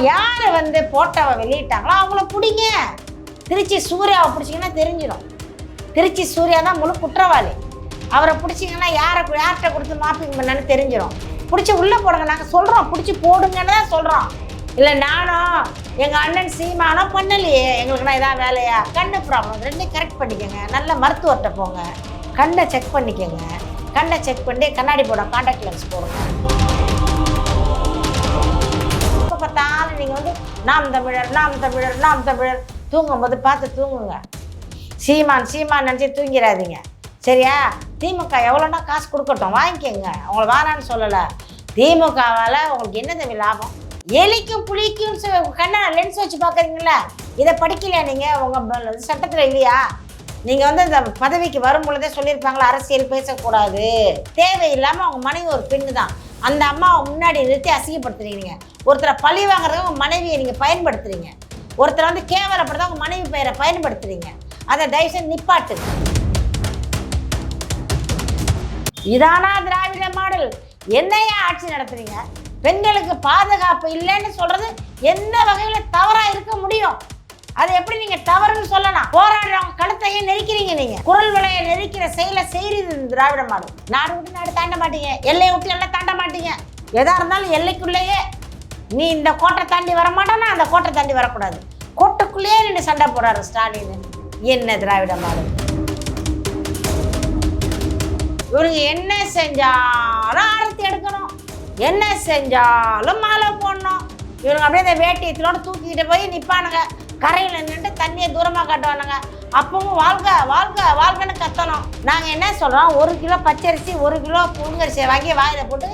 யார் வந்து போட்டோவை வெளியிட்டாங்களோ அவங்கள பிடிங்க. திருச்சி சூர்யாவை பிடிச்சிங்கன்னா தெரிஞ்சிடும். திருச்சி சூர்யா தான் முழு குற்றவாளி. அவரை பிடிச்சிங்கன்னா யார்கிட்ட கொடுத்து மாப்பிங் பண்ணான்னு தெரிஞ்சிடும். பிடிச்சி உள்ளே போடுங்க. நாங்கள் சொல்கிறோம், பிடிச்சி போடுங்கன்னு தான் சொல்கிறோம். இல்லை நானும் எங்கள் அண்ணன் சீமானோ பண்ணலையே, எங்களுக்குன்னா இதான் வேலையா? கண்ணு ப்ராப்ளம் ரெண்டையும் கரெக்ட் பண்ணிக்கோங்க. நல்ல மருத்துவர்கிட்ட போங்க, கண்ணை செக் பண்ணிக்கோங்க. கண்ணை செக் பண்ணி கண்ணாடி போட கான்டாக்ட் லென்ஸ் போடுங்க. இப்போ பார்த்தாலும் நீங்கள் வந்து நாம் தமிழர் தூங்கும்போது பார்த்து தூங்குங்க. சீமான் நினச்சி தூங்கிடாதீங்க, சரியா? திமுக எவ்வளோன்னா காசு கொடுக்கட்டும், வாங்கிக்கோங்க. அவங்கள வாரான்னு சொல்லலை. திமுகவால் உங்களுக்கு என்ன தம்பி லாபம்? எலிக்கும் புளிக்கும் கண்ணா லென்ஸ் வச்சு பார்க்குறீங்களா? இதை படிக்கலையா நீங்கள்? உங்கள் சட்டத்தில் இல்லையா? நீங்கள் வந்து இந்த பதவிக்கு வரும் பொழுதே சொல்லியிருப்பாங்களா அரசியல் பேசக்கூடாது. தேவையில்லாமல் அவங்க மனைவி ஒரு பெண்ணு தான். அந்த அம்மாவை முன்னாடி நிறுத்தி அசிங்கப்படுத்துறீங்க. ஒருத்தரை பழி வாங்குறதுக்கு உங்கள் மனைவியை நீங்கள் பயன்படுத்துறீங்க. ஒருத்தரை வந்து கேவலப்படுத்த உங்கள் மனைவி பெயரை பயன்படுத்துறீங்க. அதை தயவுசெய்து நிப்பாட்டுங்க. இதானா திராவிட மாடல்? என்னையா ஆட்சி நடத்துறீங்க? பெண்களுக்கு பாதுகாப்பு இல்லைன்னு சொல்றது எந்த வகையில தவறா இருக்க முடியும்? அது எப்படி நீங்க தவறுன்னு சொல்லலாம்? போராடுறவங்க கழுத்தையே நெரிக்கிறீங்க. நீங்க குரல் விலையை நெரிக்கிற செயலை செய்யறது திராவிட மாடல். நாடு விட்டு நாடு தாண்ட மாட்டீங்க, எல்லையை விட்டு எல்லாம் தாண்ட மாட்டீங்க. எதா இருந்தாலும் எல்லைக்குள்ளேயே. நீ இந்த கோட்டை தாண்டி வர மாட்டானா அந்த கோட்டை தாண்டி வரக்கூடாது. கோட்டைக்குள்ளேயே நின்று சண்டை போடுறாரு ஸ்டாலின். என்ன திராவிட மாடல்? இவருங்க என்ன செஞ்சாலும் ஆரத்தி எடுக்கணும், என்ன செஞ்சாலும் மாலை போடணும். இவனுங்க அப்படியே இந்த வேட்டியத்திலோட தூக்கிக்கிட்டு போய் நிற்பானுங்க. கரையில் நின்று தண்ணியை தூரமாக காட்டுவானுங்க. அப்பவும் வாழ்க வாழ்க வாழ்கன்னு கத்தணும். நாங்கள் என்ன சொல்கிறோம்? 1 கிலோ பச்சரிசி 1 கிலோ புழுங்கரிசியை வாங்கி வாயில் போட்டு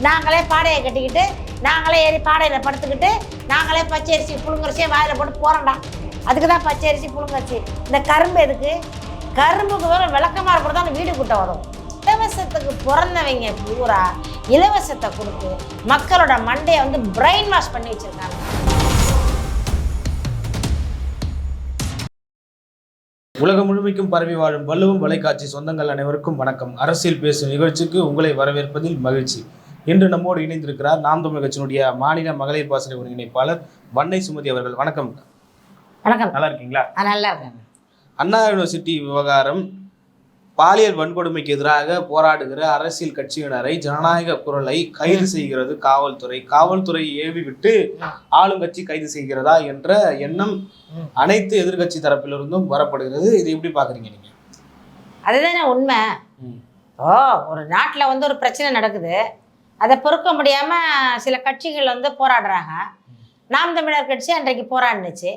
நாங்களே பாடையை கட்டிக்கிட்டு நாங்களே ஏறி பாடையில் படுத்துக்கிட்டு நாங்களே பச்சரிசி புழுங்கரிசியை வாயில் போட்டு போகிறோம்டா. அதுக்கு தான் பச்சரிசி புழுங்கரிசி. இந்த கரும்பு எதுக்கு? கரும்புக்கு வேறு விளக்கமாக இருக்கிறது தான் வீடு கூட்ட வரும். இலவசத்துக்கு பிறந்தவங்க பூரா இலவசத்தை கொடுத்து மக்களோட மண்டையை வந்து பிரெயின் வாஷ் பண்ணி வச்சிருக்காங்க. உலகம் முழுமைக்கும் பரவி வாழும் வள்ளுவம் தொலைக்காட்சி சொந்தங்கள் அனைவருக்கும் வணக்கம். அரசியல் பேசும் நிகழ்ச்சிக்கு உங்களை வரவேற்பதில் மகிழ்ச்சி. இன்று நம்மோடு இணைந்திருக்கிறார் நாம் தமிழர் கட்சியினுடைய மாநில மகளிர் பாசறை ஒருங்கிணைப்பாளர் வன்னை சுமதி அவர்கள். வணக்கம். வணக்கம். நல்லா இருக்கீங்களா? நல்லா இருக்கேன். அண்ணா யூனிவர்சிட்டி விவகாரம், பாலியல் வன்கொடுமைக்கு எதிராக போராடுகிற அரசியல் கட்சியினரை ஜனநாயக குரலை கைது செய்கிறது காவல்துறை. காவல்துறை ஏவி விட்டு ஆளுங்கட்சி கைது செய்கிறதா என்ற எண்ணம் அனைத்து எதிர்கட்சி தரப்பிலிருந்தும் வரப்படுகிறது. இது எப்படி பாக்குறீங்க நீங்க? அதுதானே உண்மை. ஒரு நாட்டில் வந்து ஒரு பிரச்சனை நடக்குது, அதை பொறுக்க முடியாம சில கட்சிகள் வந்து போராடுறாங்க. நாம் தமிழர் கட்சி அன்றைக்கு போராடினுச்சு.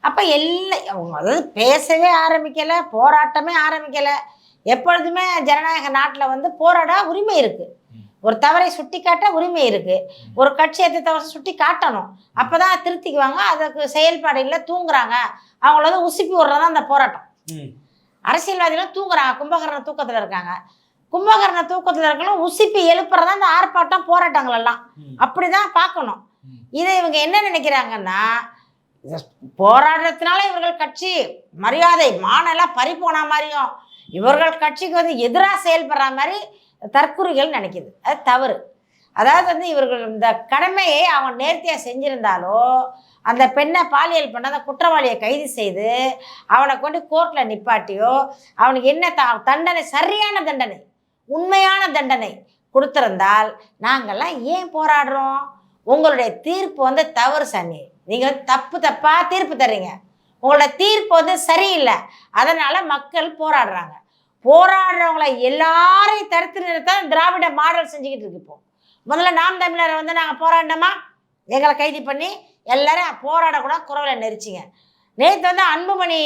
அப்போ எல்லாம் அதாவது பேசவே ஆரம்பிக்கலை, போராட்டமே ஆரம்பிக்கலை. எப்பொழுதுமே ஜனநாயக நாட்டில் வந்து போராட உரிமை இருக்குது, ஒரு தவறை சுட்டி காட்ட உரிமை இருக்குது. ஒரு கட்சி எது தவறை சுட்டி காட்டணும், அப்போ தான் திருத்திக்குவாங்க. அதுக்கு செயல்பாடு இல்லை, தூங்குறாங்க. அவங்கள வந்து உசுப்பி விடுறது தான் அந்த போராட்டம். அரசியல்வாதிகளும் தூங்குறாங்க, கும்பகர்ண தூக்கத்தில் இருக்காங்க. கும்பகர்ண தூக்கத்தில் இருக்கலாம் உசுப்பி எழுப்புறதா இந்த ஆர்ப்பாட்டம் போராட்டங்கள் எல்லாம். அப்படி தான் பார்க்கணும். இதை இவங்க என்ன நினைக்கிறாங்கன்னா, போராடுறதுனால இவர்கள் கட்சி மரியாதை மானெல்லாம் பறி போன மாதிரியும் இவர்கள் கட்சிக்கு வந்து எதிராக செயல்படுற மாதிரி தற்குறிகள் நினைக்குது. அது தவறு. அதாவது வந்து இவர்கள் இந்த கடமையை அவன் நேர்த்தியாக செஞ்சிருந்தாலோ அந்த பெண்ணை பாலியல் பண்ண அந்த குற்றவாளியை கைது செய்து அவனை கொண்டு கோர்ட்டில் நிப்பாட்டியோ அவனுக்கு என்ன தண்டனை, சரியான தண்டனை, உண்மையான தண்டனை கொடுத்திருந்தால் நாங்கள்லாம் ஏன் போராடுறோம்? உங்களுடைய தீர்ப்பு வந்து தவறு சாமி. நீங்கள் தப்பாக தீர்ப்பு தர்றீங்க. உங்களோட தீர்ப்பு வந்து சரியில்லை. அதனால் மக்கள் போராடுறாங்க. போராடுறவங்களை எல்லாரையும் தடுத்து நிறுத்த திராவிட மாடல் செஞ்சுக்கிட்டு இருக்கு. இப்போ முதல்ல நாம் தமிழரை வந்து நாங்கள் போராடினோமா, எங்களை கைது பண்ணி எல்லாரும் போராடக்கூடாது குரலை நெரிச்சிங்க. நேற்று வந்து அன்புமணி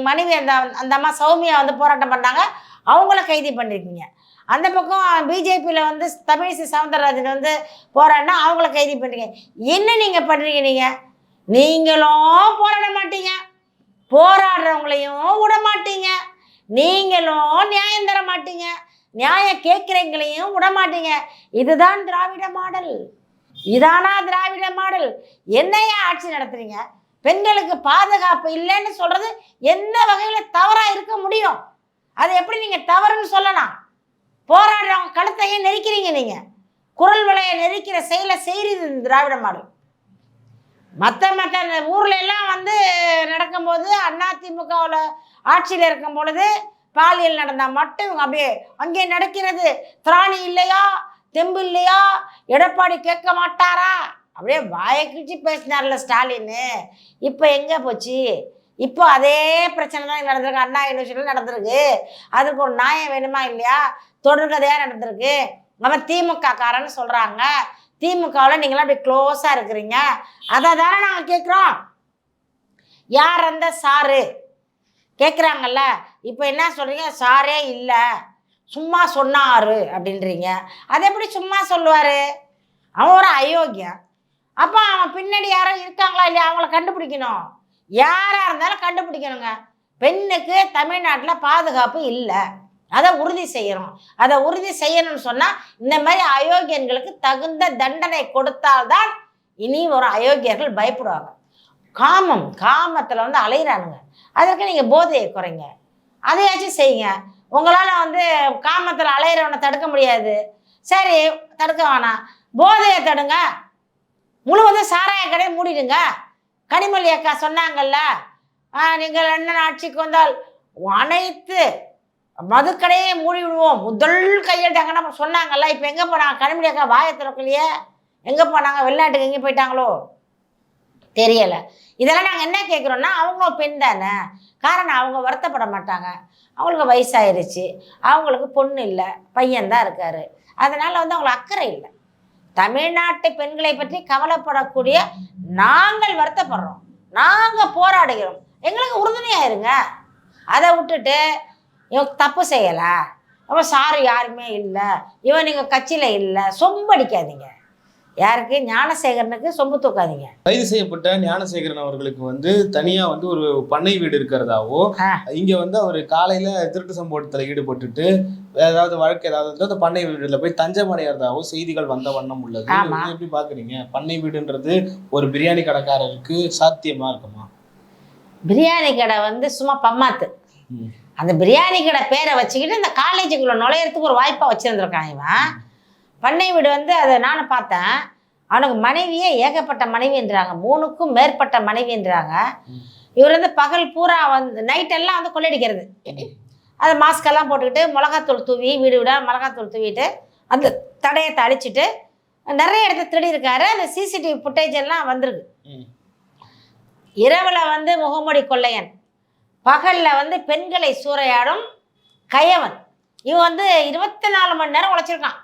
மனைவி அந்த அம்மா சௌமியா வந்து போராட்டம் பண்ணாங்க, அவங்கள கைது பண்ணியிருக்கீங்க. அந்த பக்கம் பிஜேபியில் வந்து தமிழிசை சவுந்தரராஜன் வந்து போராடினா அவங்கள கைது பண்ணுறீங்க. என்ன நீங்கள் பண்ணுறீங்க? நீங்களும் போராட மாட்டீங்க, போராடுறவங்களையும் விட மாட்டீங்க, நீங்களும் நியாயம் தர மாட்டீங்க, நியாயம் கேட்குறவங்களையும் விட மாட்டீங்க. இதுதான் திராவிட மாடல். இதானா திராவிட மாடல்? என்னையா ஆட்சி நடத்துறீங்க? பெண்களுக்கு பாதுகாப்பு இல்லைன்னு சொல்றது எந்த வகையில் தவறா இருக்க முடியும்? அது எப்படி நீங்க தவறுன்னு சொல்லலாம்? போராடுறவங்க கழுத்தையே நெரிக்கிறீங்க. நீங்க குரல் விலையை நெரிக்கிற செயலை செய்யறது திராவிட மாடல். மற்ற ஊர்ல எல்லாம் வந்து நடக்கும்போது அதிமுகவில் ஆட்சியில் இருக்கும் பொழுது பாலியல் நடந்தால் மட்டும் இவங்க அப்படியே அங்கே நடக்கிறது, திராணி இல்லையா, தெம்பு இல்லையா, எடப்பாடி கேட்க மாட்டாரா, அப்படியே வாயை கிழிச்சு பேசினார்ல ஸ்டாலின். இப்போ எங்கே போச்சு? இப்போ அதே பிரச்சனை தான் நடந்திருக்கு. அண்ணா யூனிவர்சிட்டியில் நடந்திருக்கு. அதுக்கு ஒரு நியாயம் வேணுமா இல்லையா? தொடர்கதையாக நடந்திருக்கு. அவன் திமுக காரன்னு சொல்கிறாங்க. திமுகவில் நீங்களாம் அப்படி க்ளோஸாக இருக்கிறீங்க. அதை தானே நாங்கள் கேட்குறோம். யார் அந்த சாரு கேட்குறாங்கல்ல. இப்போ என்ன சொல்கிறீங்க? சாரே இல்லை, சும்மா சொன்னாரு அப்படின்றீங்க. அது எப்படி சும்மா சொல்லுவார்? அவன் ஒரு அயோக்கியம். அப்போ அவன் பின்னாடி யாரோ இருக்காங்களா இல்லையா? அவங்கள கண்டுபிடிக்கணும். யாராக இருந்தாலும் கண்டுபிடிக்கணுங்க. பெண்ணுக்கு தமிழ்நாட்டில் பாதுகாப்பு இல்லை, அதை உறுதி செய்யணும். அதை உறுதி செய்யணும்னு சொன்னால் இந்த மாதிரி அயோக்கியர்களுக்கு தகுந்த தண்டனை கொடுத்தால்தான் இனி ஒரு அயோக்கியர்கள் பயப்படுவாங்க. காமத்தில் வந்து அலையிறானுங்க. அதற்கு நீங்கள் போதையை குறைங்க, அதையாச்சும் செய்யுங்க. உங்களால் வந்து காமத்தில் அலையிறவனை தடுக்க முடியாது, சரி தடுக்க வேணாம், போதையை தடுங்க. முழுவதும் சாராய கடையை மூடிடுங்க. கனிமொழி அக்கா சொன்னாங்கல்ல, நீங்கள் என்ன ஆட்சிக்கு வந்தால் அனைத்து மதுக்கடையே மூடி விடுவோம், முதல் கையெழுத்தாங்கன்னா சொன்னாங்கல்ல. இப்போ எங்கே போனாங்க? கனிமொழி அக்கா வாயை திறக்கலையே. எங்கே போனாங்க? வெளிநாட்டுக்கு எங்கே போயிட்டாங்களோ தெரியலை. இதெல்லாம் நாங்கள் என்ன கேட்குறோன்னா, அவங்களும் பெண் தானே, காரணம் அவங்க வருத்தப்பட மாட்டாங்க. அவங்களுக்கு வயசாயிருச்சு, அவங்களுக்கு பொண்ணு இல்லை, பையன்தான் இருக்கார். அதனால் வந்து அவங்களுக்கு அக்கறை இல்லை. தமிழ்நாட்டு பெண்களை பற்றி கவலைப்படக்கூடிய நாங்கள் வருத்தப்படுறோம், நாங்கள் போராடுகிறோம், எங்களுக்கு உறுதுணையாயிருங்க. அதை விட்டுட்டு இவன் தப்பு செய்யலை, அவன் சாரு யாருமே இல்லை, இவன் நீங்கள் கட்சியில் இல்லை, சொம்படிக்காதீங்க. யாருக்கு? ஞானசேகரனுக்கு சொம்பு தூக்காதீங்க. கைது செய்யப்பட்ட ஞானசேகரன் அவர்களுக்கு வந்து தனியா வந்து ஒரு பண்ணை வீடு இருக்கிறதாவோ, இங்க வந்து அவர் காலையில திருட்டு சம்பவத்துல ஈடுபட்டுட்டு ஏதாவது வழக்கு ஏதாவது அந்த பண்ணை வீடுல போய் தஞ்சம் அடைகிறதாவோ செய்திகள் வந்த வண்ணம் உள்ளது. எப்படி பாக்குறீங்க? பண்ணை வீடுன்றது ஒரு பிரியாணி கடைக்காரருக்கு சாத்தியமா இருக்குமா? பிரியாணி கடை வந்து சும்மா பம்மாத்து. அந்த பிரியாணி கடை பேரை வச்சுக்கிட்டு இந்த காலேஜுக்குள்ள நுழையிறதுக்கு ஒரு வாய்ப்பா வச்சிருந்துருக்கான் இவன். பண்ணை வீடு வந்து அதை நானும் பார்த்தேன். அவனுக்கு மனைவியே ஏகப்பட்ட மனைவின்றாங்க, 3க்கும் மேற்பட்ட மனைவின்றாங்க. இவர் வந்து பகல் பூரா வந்து நைட்டெல்லாம் வந்து கொள்ளடிக்கிறது. அது மாஸ்கெல்லாம் போட்டுக்கிட்டு மிளகாத்தூள் தூவி வீடு விட மிளகாத்தூள் தூவிட்டு அந்த தடையத்தை அழிச்சிட்டு நிறைய இடத்த திருடி இருக்காரு. அந்த சிசிடிவி ஃபுட்டேஜ் எல்லாம் வந்திருக்கு. இரவில் வந்து முகமூடி கொள்ளையன், பகலில் வந்து பெண்களை சூறையாடும் கயவன். இவன் வந்து 24 மணி நேரம் உழைச்சிருக்கான்.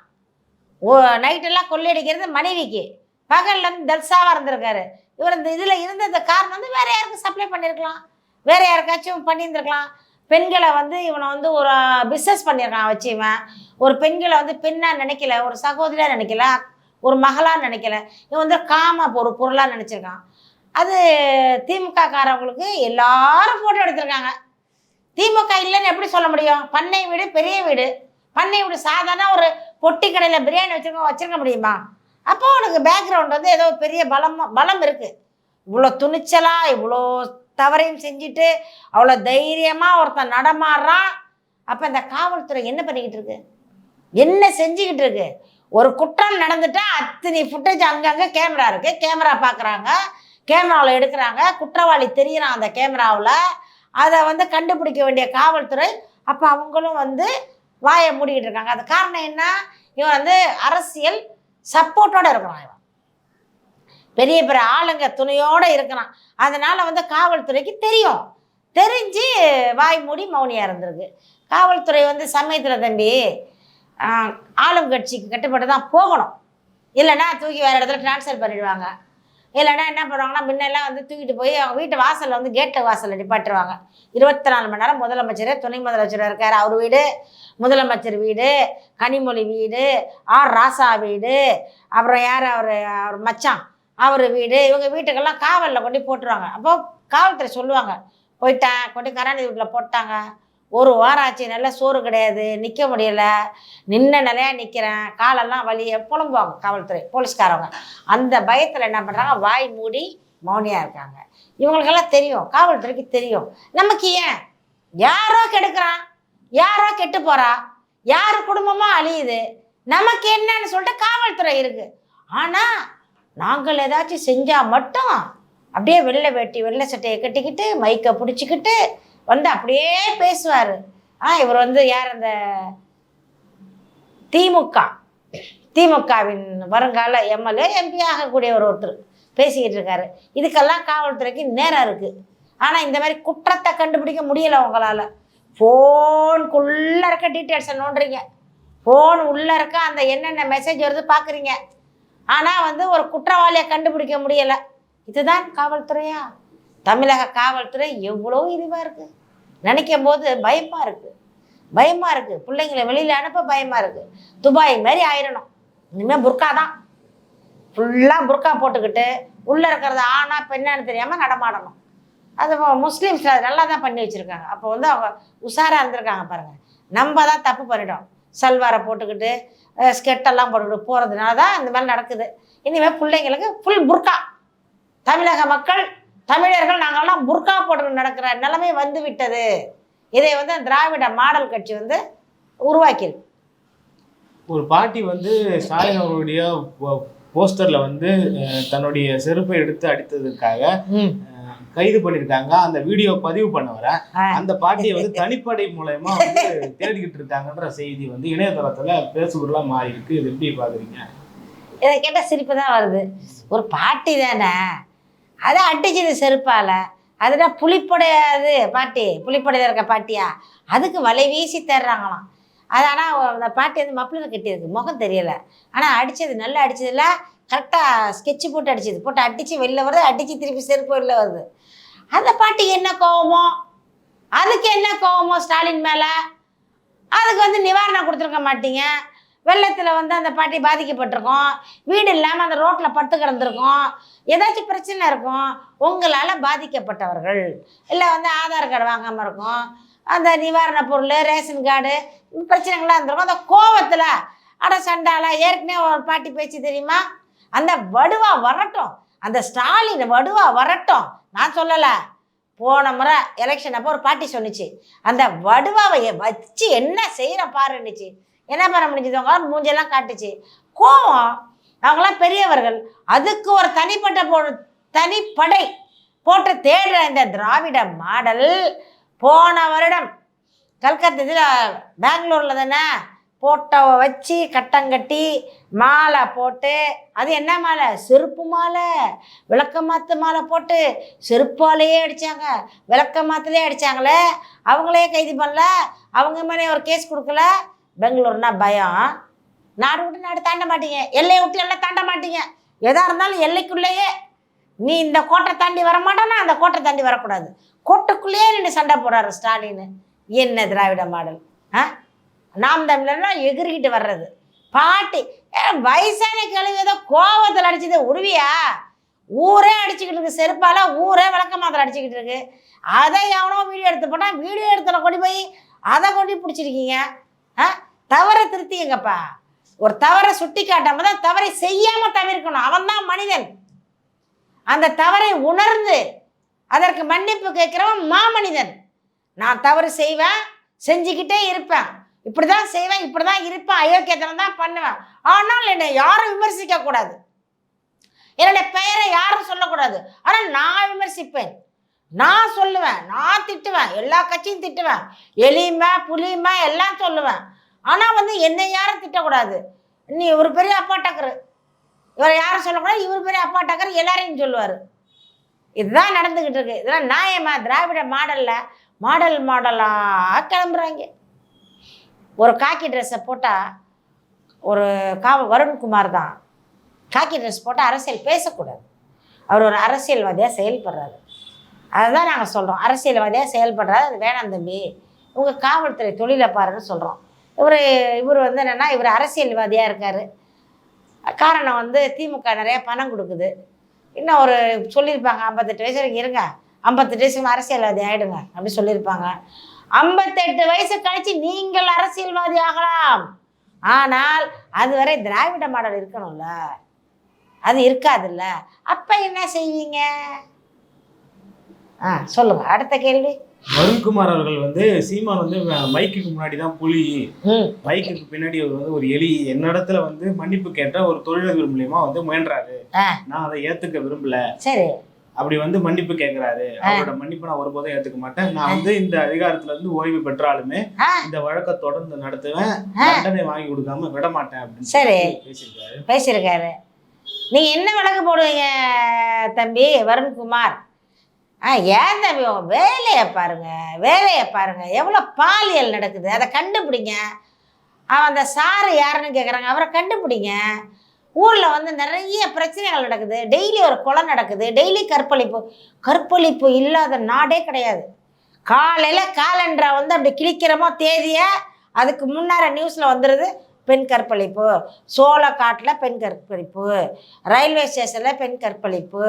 நைட்டெல்லாம் கொள்ளையடிக்கிறது மனைவிக்கு, பகலில் வந்து தல்சாவாக இருந்திருக்காரு. இவர் இந்த இதில் இருந்தது காரணம் வந்து வேறு யாருக்கு சப்ளை பண்ணியிருக்கலாம், வேறு யாருக்காச்சும் பண்ணியிருந்துருக்கலாம். பெண்களை வந்து இவனை வந்து ஒரு பிஸ்னஸ் பண்ணியிருக்கான் வச்சு. இவன் ஒரு பெண்களை வந்து பெண்ணாக நினைக்கல, ஒரு சகோதரியாக நினைக்கல, ஒரு மகளாக நினைக்கல. இவன் வந்து ஒரு பொருளாக நினச்சிருக்கான். அது திமுக காரவங்களுக்கு எல்லாரும் ஃபோட்டோ எடுத்திருக்காங்க. திமுக இல்லைன்னு எப்படி சொல்ல முடியும்? பண்ணை வீடு பெரிய வீடு, பண்ணை வீடு சாதாரண ஒரு பொட்டி கடையில் பிரியாணி வச்சிருக்க முடியுமா? அப்போ உனக்கு பேக்ரவுண்ட் வந்து ஏதோ பெரிய பலம் இருக்குது. இவ்வளோ துணிச்சலாக இவ்வளோ தவறையும் செஞ்சுட்டு அவ்வளோ தைரியமாக ஒருத்தன் நடமாடுறான். அப்போ இந்த காவல்துறை என்ன பண்ணிக்கிட்டு இருக்கு, என்ன செஞ்சுக்கிட்டு இருக்கு? ஒரு குற்றம் நடந்துட்டா அத்தனை ஃபுட்டேஜ் அங்கங்கே கேமரா இருக்குது, கேமரா பார்க்குறாங்க, கேமராவில் எடுக்கிறாங்க, குற்றவாளி தெரியுறான் அந்த கேமராவில். அதை வந்து கண்டுபிடிக்க வேண்டிய காவல்துறை அப்போ அவங்களும் வந்து வாயை மூடிக்கிட்டு இருக்காங்க. அது காரணம் என்ன? இவன் வந்து அரசியல் சப்போர்ட்டோடு இருக்கிறான். இவன் பெரிய பெரிய ஆளுங்க துணையோடு இருக்கிறான். அதனால் வந்து காவல்துறைக்கு தெரியும், தெரிஞ்சு வாய் மூடி மௌனியாக இருந்திருக்கு. காவல்துறை வந்து சமயத்தில் தம்பி ஆளும் கட்சிக்கு கட்டுப்பட்டு தான் போகணும், இல்லைன்னா தூக்கி வேறு இடத்துல ட்ரான்ஸ்ஃபர் பண்ணிடுவாங்க. இல்லைன்னா என்ன பண்ணுவாங்கன்னா முன்னெல்லாம் வந்து தூக்கிட்டு போய் அவங்க வீட்டு வாசலில் வந்து கேட்டு வாசலில் நிப்பாட்டுருவாங்க. 24 மணி நேரம் முதலமைச்சர் துணை முதலமைச்சர் இருக்கார், அவர் வீடு, முதலமைச்சர் வீடு, கனிமொழி வீடு, ஆர் ராசா வீடு, அப்புறம் யார் அவர் மச்சான் அவர் வீடு, இவங்க வீட்டுக்கெல்லாம் காவலில் கொண்டு போட்டுருவாங்க. அப்போ காவல்துறை சொல்லுவாங்க, போயிட்டேன் கொண்டு கருணாநிதி வீட்டில் போட்டாங்க, 1 வாரம் ஆச்சு, நல்லா சோறு கிடையாது, நிற்க முடியலை, நின்ன நிலையாக நிற்கிறேன், காலெல்லாம் வலியை புலம்புவாங்க காவல்துறை போலீஸ்காரவங்க. அந்த பயத்தில் என்ன பண்ணுறாங்க, வாய் மூடி மௌனியாக இருக்காங்க. இவங்களுக்கெல்லாம் தெரியும், காவல்துறைக்கு தெரியும். நமக்கு ஏன் யாரோ கெடுக்கிறான், யாரோ கெட்டு போகிறா, யார் குடும்பமாக அழியுது, நமக்கு என்னன்னு சொல்லிட்டு காவல்துறை இருக்குது. ஆனால் நாங்கள் ஏதாச்சும் செஞ்சால் மட்டும் அப்படியே வெள்ளை வேட்டி வெள்ளை சட்டையை கட்டிக்கிட்டு மைக்கை பிடிச்சிக்கிட்டு வந்து அப்படியே பேசுவார். இவர் வந்து யார், அந்த திமுகவின் வருங்கால எம்எல்ஏ எம்பி ஆகக்கூடிய ஒருத்தர் பேசிக்கிட்டு இருக்காரு. இதுக்கெல்லாம் காவல்துறைக்கு நேரம் இருக்குது. ஆனால் இந்த மாதிரி குற்றத்தை கண்டுபிடிக்க முடியலை உங்களால். ஃபோனுக்குள்ளே இருக்க டீட்டெயில்ஸை நோண்டுறீங்க, ஃபோன் உள்ளே இருக்க அந்த என்னென்ன மெசேஜ் வருது பார்க்குறீங்க. ஆனால் வந்து ஒரு குற்றவாளியை கண்டுபிடிக்க முடியலை. இதுதான் காவல்துறையா? தமிழக காவல்துறை எவ்வளோ இதுவாக இருக்குது. நினைக்கும் போது பயமாக இருக்குது, பயமாக இருக்குது. பிள்ளைங்களை வெளியில் அனுப்ப பயமாக இருக்குது. துபாய் மாதிரி ஆயிடணும். இனிமேல் புர்கா தான், ஃபுல்லாக புர்கா போட்டுக்கிட்டு உள்ளே இருக்கிறது ஆனா பெண்ணான்னு தெரியாமல் நடமாடணும். அது முஸ்லீம்ஸ் அது நல்லா தான் பண்ணி வச்சுருக்காங்க. அப்போ வந்து அவங்க உஷாராக இருந்திருக்காங்க பாருங்கள். நம்ம தான் தப்பு பண்ணிட்டோம். சல்வாரை போட்டுக்கிட்டு ஸ்கெட்டெல்லாம் போட்டுக்கிட்டு போகிறதுனால தான் இந்த மாதிரி நடக்குது. இனிமேல் பிள்ளைங்களுக்கு ஃபுல் புர்கா. தமிழக மக்கள், தமிழர்கள் நாங்கள்லாம் புர்கா போட்டு நடக்கிற நிலைமை வந்து விட்டது. இதை வந்து திராவிட மாடல் கட்சி வந்து உருவாக்கியிருக்கு. ஒரு பாட்டி வந்து ஸ்டாலின் அவருடைய போஸ்டர்ல வந்து தன்னுடைய செருப்பை எடுத்து அடித்ததுக்காக கைது பண்ணிருக்காங்க. அந்த வீடியோ பதிவு பண்ணவரை அந்த பாட்டியை வந்து தனிப்படை மூலமா வந்து தேடிக்கிட்டு இருக்காங்கன்ற செய்தி வந்து இணையதளத்துல பேசுபொருளா மாறி இருக்கு. இது எப்படி பாக்குறீங்க? இதை கேட்ட சிரிப்பு தான் வருது. ஒரு பாட்டி தானே, அதை அடிச்சது செருப்பால. அதுதான் புலிப்படையாது பாட்டி, புலிப்படையில் இருக்க பாட்டியா, அதுக்கு வலை வீசி தர்றாங்களாம். அது ஆனால் அந்த பாட்டி வந்து மப்பிளில் கட்டியிருக்கு, முகம் தெரியலை. ஆனால் அடித்தது நல்லா அடித்ததில்ல, கரெக்டாக ஸ்கெட்சு போட்டு அடிச்சது, போட்டு அடித்து வெளில வருது, அடித்து திருப்பி செருப்பு வெளில வருது. அந்த பாட்டிக்கு என்ன கோவமோ, அதுக்கு என்ன கோவமோ ஸ்டாலின் மேலே? அதுக்கு வந்து நிவாரணம் கொடுத்துருக்க மாட்டீங்க. வெள்ளத்தில் வந்து அந்த பாட்டி பாதிக்கப்பட்டிருக்கோம், வீடு இல்லாமல் அந்த ரோட்டில் படுத்து கிடந்திருக்கோம், ஏதாச்சும் பிரச்சனை இருக்கும். உங்களால் பாதிக்கப்பட்டவர்கள் இல்லை வந்து ஆதார் கார்டு வாங்காமல் இருக்கும், அந்த நிவாரண பொருள் ரேஷன் கார்டு பிரச்சனைகள்லாம் இருந்திருக்கும். அந்த கோவத்தில் அட சண்டால ஏற்கனவே ஒரு பாட்டி பேச்சு தெரியுமா, அந்த வடுவா வரட்டும், அந்த ஸ்டாலின் வடுவா வரட்டும். நான் சொல்லலை, போன முறை எலெக்ஷன் அப்போ ஒரு பாட்டி சொன்னிச்சு, அந்த வடுவாவை வச்சு என்ன செய்கிற பாருன்னுச்சு. என்ன பண்ண முடிஞ்சது? அவங்களாம் மூஞ்செல்லாம் காட்டுச்சு. கோவம், அவங்களாம் பெரியவர்கள். அதுக்கு ஒரு தனிப்படை போட்டு தேடுற இந்த திராவிட மாடல் போன வருடம் கல்கத்தா பெங்களூரில் தானே போட்டோவை வச்சு கட்டங்கட்டி மாலை போட்டு, அது என்ன மாலை, செருப்பு மாலை, விளக்கமாத்து மாலை போட்டு செருப்பாலேயே அடித்தாங்க, விளக்கமாத்துலேயே அடித்தாங்களே. அவங்களே கைது பண்ணல, அவங்க மேலே ஒரு கேஸ் கொடுக்கல. பெங்களூர்னா பயம். நாடு விட்டு நாடு தாண்ட மாட்டீங்க, எல்லையை விட்டு எல்லாம் தாண்ட மாட்டீங்க. எதாக இருந்தாலும் எல்லைக்குள்ளேயே. நீ இந்த கோட்டை தாண்டி வர மாட்டேன்னா அந்த கோட்டை தாண்டி வரக்கூடாது. கோட்டைக்குள்ளேயே நின்று சண்டை போடுறாரு ஸ்டாலின். என்ன திராவிட மாடல்? நாம் தமிழர்னா எகிரிக்கிட்டு வர்றது. பாட்டி வயசான கிழவி ஏதோ கோவத்தில் அடிச்சதை உருவியா? ஊரே அடிச்சுக்கிட்டு இருக்கு செருப்பால, ஊரே விளக்கமாத்தில் அடிச்சுக்கிட்டு இருக்கு. அதை எவனோ வீடியோ எடுத்து போட்டால் வீடியோ எடுத்துல கொண்டு போய் அதை கொண்டு பிடிச்சிருக்கீங்க. தவறை திருத்திங்கப்பா. ஒரு தவறை சுட்டி காட்டாம தான் தவறை செய்யாம தவிர்க்கணும். அவன் தான் மனிதன். அந்த தவறை உணர்ந்து அதற்கு மன்னிப்பு கேட்கிறவன் மாமனிதன். நான் தவறு செய்வேன், செஞ்சுக்கிட்டே இருப்பேன், இப்படிதான் செய்வேன், இப்படிதான் இருப்பேன், அயோக்கியத்தனம் தான் பண்ணுவேன். ஆனால் என்னை யாரும் விமர்சிக்க கூடாது, என்னுடைய பெயரை யாரும் சொல்லக்கூடாது. ஆனால் நான் விமர்சிப்பேன், நான் சொல்லுவேன், நான் திட்டுவேன், எல்லா கட்சியும் திட்டுவேன், எலிமை புலிமை எல்லாம் சொல்லுவேன். ஆனால் வந்து என்னை யாரும் திட்டக்கூடாது. நீ ஒரு பெரிய அப்பாட்டக்கரு, இவரை யாரும் சொல்லக்கூடாது, இவர் பெரிய அப்பாட்டக்கரு, எல்லாரையும் சொல்லுவார். இதுதான் நடந்துக்கிட்டு இருக்கு. இதெல்லாம் நியாயமா? திராவிட மாடலாக கிளம்புறாங்க. ஒரு காக்கி ட்ரெஸ்ஸை போட்டால், ஒரு வருண்குமார் தான் காக்கி ட்ரெஸ் போட்டால் அரசியல் பேசக்கூடாது. அவர் ஒரு அரசியல்வாதியாக செயல்படுறாரு. அதுதான் நாங்கள் சொல்கிறோம், அரசியல்வாதியாக செயல்படுறாரு. அது வேணாம் தம்பி, உங்கள் காவல்துறை தொழிலை பாருன்னு சொல்கிறோம். இவர் வந்து என்னென்னா, இவர் அரசியல்வாதியாக இருக்கார். காரணம் வந்து திமுக நிறையா பணம் கொடுக்குது. இன்னும் ஒரு சொல்லியிருப்பாங்க, 58 வயசு வரைக்கும் இருங்க, 58 வயசுக்கு அரசியல்வாதி ஆகிடுங்க அப்படி சொல்லியிருப்பாங்க. 58 வயசு கழிச்சு நீங்கள் அரசியல்வாதி ஆகலாம். ஆனால் அதுவரை திராவிட மாடல் இருக்கணும்ல, அது இருக்காதுல்ல. அப்போ என்ன செய்வீங்க? சொல்லுங்க, அடுத்த கேள்வி. வருண்குமார் அவர்கள் வந்து சீமான் வந்து மைக்குக்கு முன்னாடி தான் புலி, மைக்குக்கு பின்னாடி அவர் வந்து ஒரு எலி, என்னிடத்துல வந்து மன்னிப்பு கேட்ட ஒரு தொழிலதிபர் மூலியமா வந்து முயன்றாரு, நான் அதை ஏத்துக்க விரும்பல. சரி, அப்படி வந்து மன்னிப்பு கேட்கிறாரு. அவரோட மன்னிப்பு நான் ஒருபோதும் ஏத்துக்க மாட்டேன். நான் வந்து இந்த அதிகாரத்துல இருந்து ஓய்வு பெற்றாலுமே இந்த வழக்கை தொடர்ந்து நடத்துவேன், தண்டனை வாங்கி கொடுக்காம விட மாட்டேன் அப்படின்னு சரி பேசியிருக்காரு. நீங்க என்ன வழக்கு போடுவீங்க தம்பி வருண்குமார்? ஏன் தம்பி உங்க வேலையை பாருங்க எவ்வளோ பாலியல் நடக்குது, அதை கண்டுபிடிங்க. அவன் அந்த சாரு யாருன்னு கேட்குறாங்க, அவரை கண்டுபிடிங்க. ஊரில் வந்து நிறைய பிரச்சனைகள் நடக்குது, டெய்லி ஒரு கொலை நடக்குது, டெய்லி கற்பழிப்பு இல்லாத நாடே கிடையாது. காலையில் காலண்டரை வந்து அப்படி கிழிக்கிறமோ தேதியை, அதுக்கு முன்னார நியூஸில் வந்துடுது பெண் கற்பழிப்பு, சோளக்காட்டில் பெண் கற்பழிப்பு, ரயில்வே ஸ்டேஷனில் பெண் கற்பழிப்பு,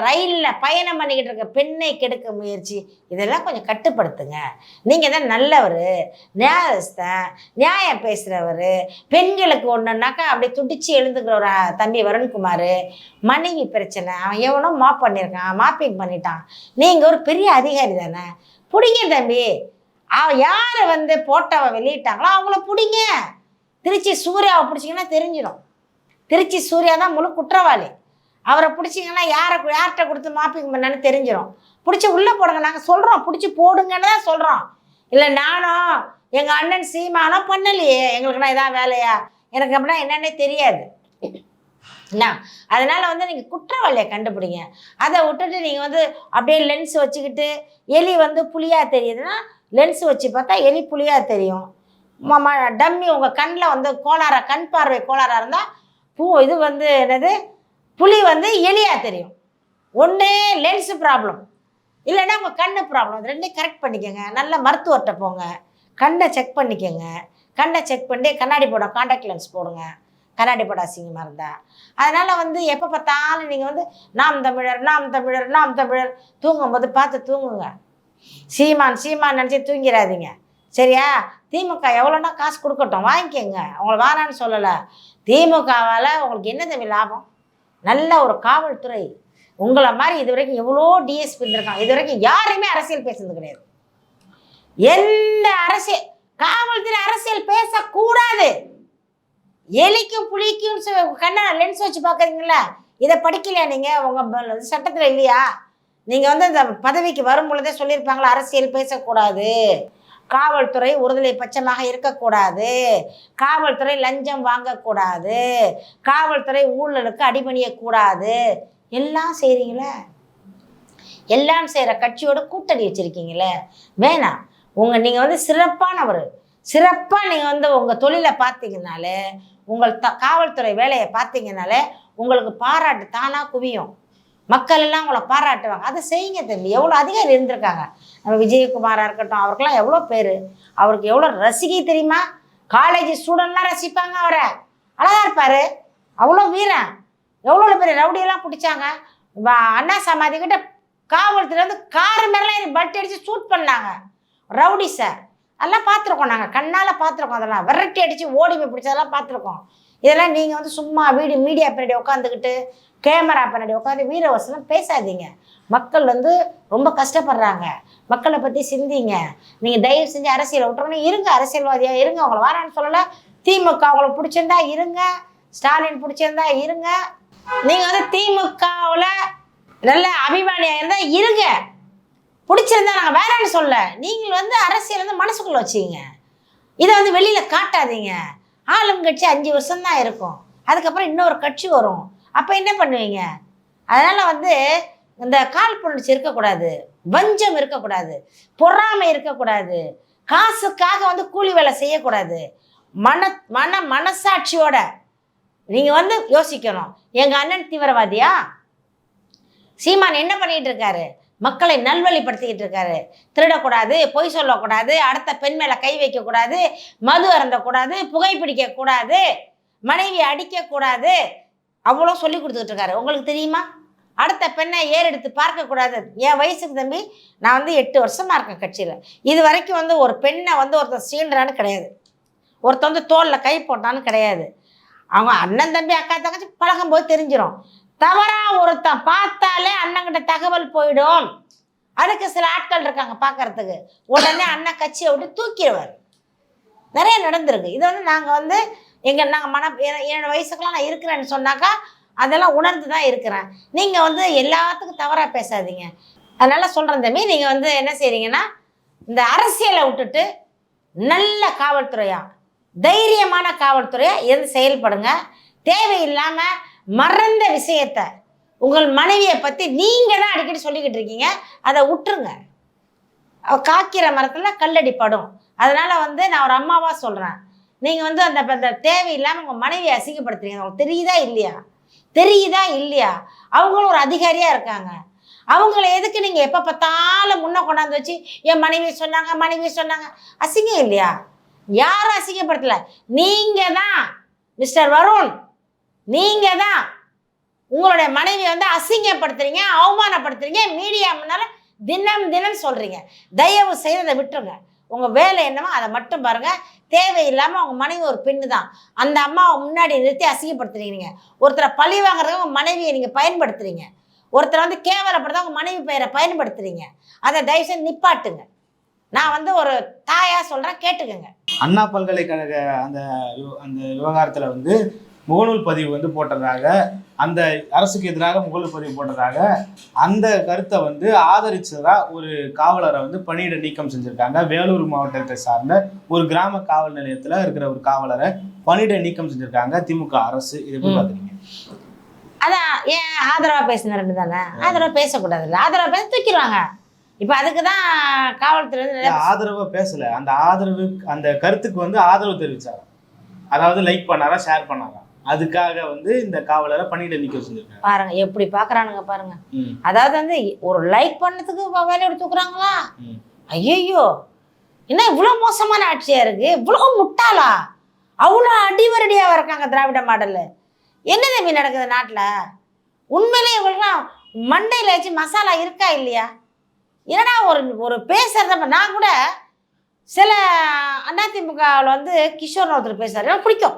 ரயிலில் பயணம் பண்ணிக்கிட்டு இருக்க பெண்ணை கெடுக்க முயற்சி. இதெல்லாம் கொஞ்சம் கட்டுப்படுத்துங்க. நீங்கள் தான் நல்லவர், நியாயஸ்தன், நியாயம் பேசுகிறவர். பெண்களுக்கு ஒன்றுனாக்கா அப்படி துடிச்சு எழுந்துக்கிற ஒரு தம்பி வருண்குமார். மனைவி பிரச்சனை, அவன் எவனோ மாப்பிங் பண்ணிட்டான். நீங்கள் ஒரு பெரிய அதிகாரி தானே, பிடிங்க தம்பி. யார் வந்து போட்டோவை வெளியிட்டாங்களோ அவங்கள பிடிங்க. திருச்சி சூர்யாவை பிடிச்சிங்கன்னா தெரிஞ்சிடும். திருச்சி சூர்யா தான் முழு குற்றவாளி. அவரை பிடிச்சிங்கன்னா யார்கிட்ட கொடுத்து மாப்பிங் பண்ணான்னு தெரிஞ்சிடும். பிடிச்சி உள்ளே போடுங்க, நாங்கள் சொல்கிறோம், பிடிச்சி போடுங்கன்னு தான் சொல்கிறோம். இல்லை நானும் எங்கள் அண்ணன் சீமானோ பண்ணலையே, எங்களுக்குன்னா இதான் வேலையா, எனக்கு அப்படின்னா என்னன்னே தெரியாது. என்ன அதனால் வந்து நீங்கள் குற்றவாளியை கண்டுபிடிங்க. அதை விட்டுட்டு நீங்கள் வந்து அப்படியே லென்ஸ் வச்சுக்கிட்டு எலி வந்து புளியாக தெரியுதுன்னா லென்ஸ் வச்சு பார்த்தா எலி புளியாக தெரியும். டம்மி உங்கள் கண்ணில் வந்து கண் பார்வை கோளாறாக இருந்தால் இது வந்து என்னது புளி வந்து எலியாக தெரியும். ஒன்று லென்ஸு ப்ராப்ளம், இல்லைன்னா உங்கள் கண்ணு ப்ராப்ளம். இது ரெண்டையும் கரெக்ட் பண்ணிக்கோங்க. நல்ல மருத்துவர்கிட்ட போங்க, கண்ணை செக் பண்ணிக்கோங்க. கண்ணை செக் பண்ணி கண்ணாடி போட காண்டாக்ட் லென்ஸ் போடுங்க, கண்ணாடி போட அசிங்கமாக இருந்தால். அதனால் வந்து எப்போ பார்த்தாலும் நீங்கள் வந்து நாம் தமிழர் தூங்கும்போது பார்த்து தூங்குங்க. சீமான் நினச்சி தூங்கிடாதீங்க, சரியா? திமுக எவ்வளோன்னா காசு கொடுக்கட்டும், வாங்கிக்கோங்க, அவங்கள வாரான்னு சொல்லலை. திமுகவால் உங்களுக்கு என்ன தம்பி லாபம்? நல்ல ஒரு காவல்துறை உங்களை மாதிரி இது வரைக்கும் எவ்வளோ டிஎஸ்பி இருந்திருக்காங்க. இது வரைக்கும் யாருமே அரசியல் பேசுறது கிடையாது. எந்த காவல்துறை அரசியல் பேசக்கூடாது. எலிக்கும் புலிக்கும் கண்ணா லென்ஸ் வச்சு பார்க்குறீங்களா? இதை படிக்கலையா நீங்கள்? உங்கள் சட்டத்தில் இல்லையா? நீங்கள் வந்து இந்த பதவிக்கு வரும் பொழுதே சொல்லியிருப்பாங்களா, அரசியல் பேசக்கூடாது, காவல்துறை ஒருதலை பட்சமாக இருக்கக்கூடாது, காவல்துறை லஞ்சம் வாங்கக்கூடாது, காவல்துறை ஊழலுக்கு அடிபணியக்கூடாது. எல்லாம் செய்கிறீங்களே, எல்லாம் செய்கிற கட்சியோட கூட்டணி வச்சுருக்கீங்களே, வேணாம். நீங்கள் வந்து சிறப்பாக நீங்கள் வந்து உங்கள் தொழிலை பார்த்தீங்கனாலே, உங்கள் காவல்துறை வேலையை பார்த்தீங்கனாலே உங்களுக்கு பாராட்டு தானாக குவியும். மக்கள் எல்லாம் உங்களை பாராட்டுவாங்க. அதை செய்யுங்க தம்பி. எவ்வளோ அதிகாரி இருந்திருக்காங்க. நம்ம விஜயகுமாராக இருக்கட்டும், அவருக்கெல்லாம் எவ்வளோ பேர், அவருக்கு எவ்வளோ ரசிகை தெரியுமா? காலேஜ் ஸ்டூடெண்ட்லாம் ரசிப்பாங்க அவரை. அழகாக இருப்பார், அவ்வளோ வீரன். எவ்வளோ பெரிய ரவுடியெல்லாம் பிடிச்சாங்க. அண்ணா சமாதி கிட்ட காவல்துறை வந்து காரு மேலாம் பல்ட் அடித்து ஷூட் பண்ணாங்க ரவுடி சார். அதெல்லாம் பார்த்துருக்கோம், நாங்கள் கண்ணால் பார்த்துருக்கோம். அதெல்லாம் விரட்டி அடித்து ஓடி போய் பிடிச்சதெல்லாம் பார்த்துருக்கோம். இதெல்லாம் நீங்கள் வந்து சும்மா மீடியா பின்னாடி உட்காந்துக்கிட்டு கேமரா பின்னாடி உட்காந்து வீரவசனம் பேசாதீங்க. மக்கள் வந்து ரொம்ப கஷ்டப்படுறாங்க. மக்களை பற்றி சிந்திங்க. நீங்கள் தயவு செஞ்சு அரசியலை விட்டுறோன்னு இருங்க, அரசியல்வாதியாக இருங்க. அவங்கள வரான்னு சொல்லலை. திமுக அவங்களை பிடிச்சிருந்தா இருங்க, ஸ்டாலின் பிடிச்சிருந்தா இருங்க. நீங்கள் வந்து திமுகவில் நல்ல அபிமானியாக இருந்தால் இருங்க, பிடிச்சிருந்தா நாங்கள் வேணான்னு சொல்ல. நீங்கள் வந்து அரசியல் வந்து மனசுக்குள்ளே வச்சுங்க, இதை வந்து வெளியில் காட்டாதீங்க. ஆளுங்கட்சி 5 வருஷம்தான் இருக்கும், அதுக்கப்புறம் இன்னொரு கட்சி வரும். அப்போ என்ன பண்ணுவீங்க? அதனால் வந்து இந்த காழ்ப்புணர்ச்சி இருக்கக்கூடாது, வஞ்சம் இருக்கக்கூடாது, பொறாமை இருக்கக்கூடாது, காசுக்காக வந்து கூலி வேலை செய்யக்கூடாது. மனசாட்சியோட நீங்கள் வந்து யோசிக்கணும். எங்கள் அண்ணன் தீவிரவாதியா? சீமான் என்ன பண்ணிகிட்டு இருக்காரு? மக்களை நல்வழிப்படுத்திக்கிட்டு இருக்காரு. திருடக்கூடாது, பொய் சொல்லக்கூடாது, அடுத்த பெண் மேலே கை வைக்கக்கூடாது, மது அருந்தக்கூடாது, புகைப்பிடிக்கக்கூடாது, மனைவி அடிக்கக்கூடாது, அவ்வளோ சொல்லி கொடுத்துக்கிட்டு இருக்காரு. உங்களுக்கு தெரியுமா? அடுத்த பெண்ணை ஏறெடுத்து பார்க்கக்கூடாது. என் வயசுக்கு தம்பி நான் வந்து 8 வருஷமாக இருக்கேன் கட்சியில். இது வரைக்கும் வந்து ஒரு பெண்ணை வந்து ஒருத்தர் சீண்டுறான்னு கிடையாது, ஒருத்தர் வந்து தோளில் கை போட்டான்னு கிடையாது. அவங்க அண்ணன் தம்பி அக்கா தங்கச்சி பழகும்போது தெரிஞ்சிடும். தவறாக ஒருத்தன் பார்த்தாலே அண்ணங்கிட்ட தகவல் போயிடும். அதுக்கு சில ஆட்கள் இருக்காங்க பார்க்கறதுக்கு, உடனே அண்ணன் கட்சியை விட்டு தூக்கிடுவார். நிறைய நடந்திருக்கு. இது வந்து நாங்கள் வந்து நாங்கள் என்னோடய வயசுக்கெல்லாம் நான் இருக்கிறேன்னு சொன்னாக்கா அதெல்லாம் உணர்ந்து தான் இருக்கிறேன். நீங்கள் வந்து எல்லாத்துக்கும் தவறாக பேசாதீங்க. அதனால் சொல்கிறேன் தம்பி, நீங்கள் வந்து என்ன செய்கிறீங்கன்னா, இந்த அரசியலை விட்டுட்டு நல்ல காவல்துறையா, தைரியமான காவல்துறையா எது செயல்படுங்க. தேவையில்லாமல் மறந்த விஷயத்தை உங்கள் மனைவியை பற்றி நீங்கள் தான் அடிக்கடி சொல்லிக்கிட்டு இருக்கீங்க, அதை விட்டுருங்க. காக்கிற மரத்தில் கல்லடி படும். அதனால் வந்து நான் ஒரு அம்மாவாக சொல்கிறேன், நீங்கள் வந்து அந்த தேவையில்லாமல் உங்கள் மனைவியை அசிங்கப்படுத்துறீங்க. உங்களுக்கு தெரியுதா இல்லையா? அவங்களும் ஒரு அதிகாரியாக இருக்காங்க. அவங்கள எதுக்கு நீங்கள் எப்போ பார்த்தாலும் முன்ன கொண்டாந்து வச்சு என் மனைவி சொன்னாங்க அசிங்கம் இல்லையா? யாரும் அசிங்கப்படுத்தலை, நீங்கள் தான் மிஸ்டர் வருண், நீங்கள் தான் உங்களுடைய மனைவியை வந்து அசிங்கப்படுத்துறீங்க, அவமானப்படுத்துறீங்க, மீடியா முன்னால் தினம் சொல்கிறீங்க. தயவு செய்து அதை விட்டுருங்க. உங்கள் வேலை என்னமோ அதை மட்டும் பாருங்கள். தேவையில்லாமல் அவங்க மனைவி ஒரு பெண்ணு தான், அந்த அம்மாவை முன்னாடி நிறுத்தி அசிங்கப்படுத்துறீங்க. ஒருத்தரை பழி வாங்குறதுக்கு உங்கள் மனைவியை நீங்கள் பயன்படுத்துறீங்க. ஒருத்தரை வந்து கேவலப்படுத்த உங்கள் மனைவி பெயரை பயன்படுத்துறீங்க. அதை தயவுசெய்து நிப்பாட்டுங்க. நான் வந்து ஒரு தாயாக சொல்கிறேன், கேட்டுக்கோங்க. அண்ணா பல்கலைக்கழக அந்த விவகாரத்தில் வந்து முகநூல் பதிவு வந்து போட்டதாக, அந்த அரசுக்கு எதிராக முகநூல் பதிவு போட்டதாக, அந்த கருத்தை வந்து ஆதரிச்சதா ஒரு காவலரை வந்து பணியிட நீக்கம் செஞ்சுருக்காங்க. வேலூர் மாவட்டத்தை சார்ந்த ஒரு கிராம காவல் நிலையத்தில் இருக்கிற ஒரு காவலரை பணியிட நீக்கம் செஞ்சுருக்காங்க திமுக அரசு. இது எப்படி பார்க்குறீங்க? அதான் ஏன் ஆதரவாக பேசின ரெண்டு தானே, ஆதரவாக பேசக்கூடாது இல்லை, ஆதரவாக பேச தூக்கிடுவாங்க. இப்போ அதுக்கு தான் காவல்துறை ஆதரவாக பேசலை, அந்த ஆதரவு அந்த கருத்துக்கு வந்து ஆதரவு தெரிவிச்சாங்க, அதாவது லைக் பண்ணாரா ஷேர் பண்ணாரா, அதுக்காக வந்து இந்த காவலரை பணியிட நீக்கம் செஞ்சிருக்காங்க. பாருங்க எப்படி பாக்குறானுங்க பாருங்க. அதாவது வந்து ஒரு லைக் பண்ணதுக்கு வேலையோட தூக்குறாங்களா? ஐயோ, என்ன இவ்வளவு மோசமான ஆட்சியா இருக்கு, இவ்வளவு முட்டாளா, அவ்வளோ அடிவரடியாக இருக்காங்க திராவிட மாடல். என்ன தம்பி நடக்குது நாட்டில்? உண்மையிலே இவங்களுக்குலாம் மண்டையில் வச்சு மசாலா இருக்கா இல்லையா? என்னடா ஒரு பேசுறத நான் கூட சில அதிமுகவில் வந்து கிஷோர்னு ஒருத்தர் பேசுறாரு, எனக்கு பிடிக்கும்.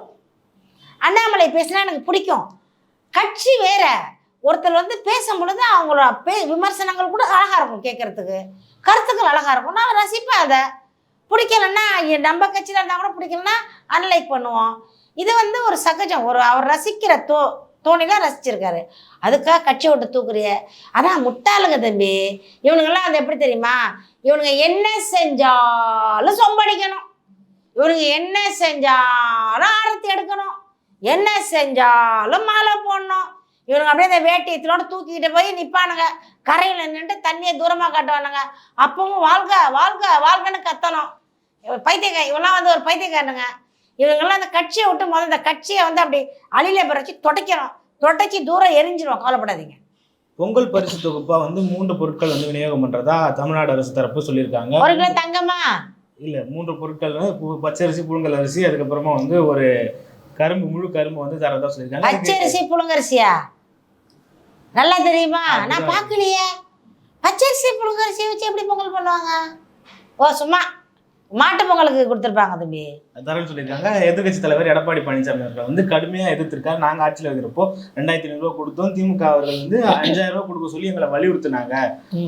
அண்ணாமலை பேசினா எனக்கு பிடிக்கும். கட்சி வேற, ஒருத்தர் வந்து பேசும் பொழுது அவங்களோட விமர்சனங்கள் கூட அழகாக இருக்கும், கேட்கறதுக்கு கருத்துக்கள் அழகாக இருக்கும், நான் ரசிப்பேன். அதை பிடிக்கலன்னா, நம்ம கட்சியில் இருந்தால் கூட பிடிக்கலன்னா அன்லைக் பண்ணுவோம். இது வந்து ஒரு சகஜம். அவர் ரசிக்கிற தோணிலாம் ரசிச்சிருக்காரு, அதுக்காக கட்சி விட்டு தூக்குறிய. அதான் முட்டாளுங்க தம்பி இவனுங்கெல்லாம். அது எப்படி தெரியுமா? இவனுங்க என்ன செஞ்சாலும் சொம்படிக்கணும், இவனுங்க என்ன செஞ்சாலும் ஆரத்தி எடுக்கணும், என்ன செஞ்சாலும் மாலை போடணும். இவனுங்க அப்படியே இந்த வேட்டியத்திலோட தூக்கிக்கிட்டு போய் நிற்பானுங்க, கரையில் நின்றுட்டு தண்ணியை தூரமாக காட்டுவானுங்க. அப்பவும் வாழ்க வாழ்க வாழ்கன்னு கத்தணும். பைத்தியக்காய் இவெல்லாம் வந்து ஒரு பைத்தியக்காரனுங்க. இவங்கெல்லாம் அந்த கட்சியை விட்டு முதல்ல இந்த கட்சியை வந்து அப்படி அழியில பிறச்சு தொடக்கணும், தொடச்சி தூரம் எரிஞ்சிடும். கவலைப்படாதீங்க. பொங்கல் பரிசு தொகுப்பா வந்து 3 பொருட்கள் வந்து விநியோகம் பண்றதா தமிழ்நாடு அரசு தரப்பு சொல்லியிருக்காங்க. 1 கிலோ தங்கமா இல்ல, 3 பொருட்கள், பச்சரிசி, புழுங்கல் அரிசி, அதுக்கப்புறமா வந்து ஒரு கரும்பு, முழு கரும்பு வந்து தரதா சொல்லியிருக்காங்க. பச்சரிசி புழுங்கரிசியா? நல்லா தெரியுமா? நான் பார்க்கலையே. பச்சரிசி புழுங்கரிசியை வச்சு எப்படி பொங்கல் பண்ணுவாங்க? ஓ, சும்மா மாட்டு பொங்கலுக்கு கொடுத்துருப்பாங்க தம்பி, தரேன்னு சொல்லியிருக்காங்க. எதிர்கட்சி தலைவர் எடப்பாடி பழனிசாமி அவர்கள் வந்து கடுமையாக எதிர்த்திருக்காரு. நாங்கள் ஆட்சியில் இருக்கிறப்போ 2500 ரூபா கொடுத்தோம், திமுக அவர்கள் வந்து 5000 ரூபா கொடுக்க சொல்லி எங்களை வலியுறுத்தினாங்க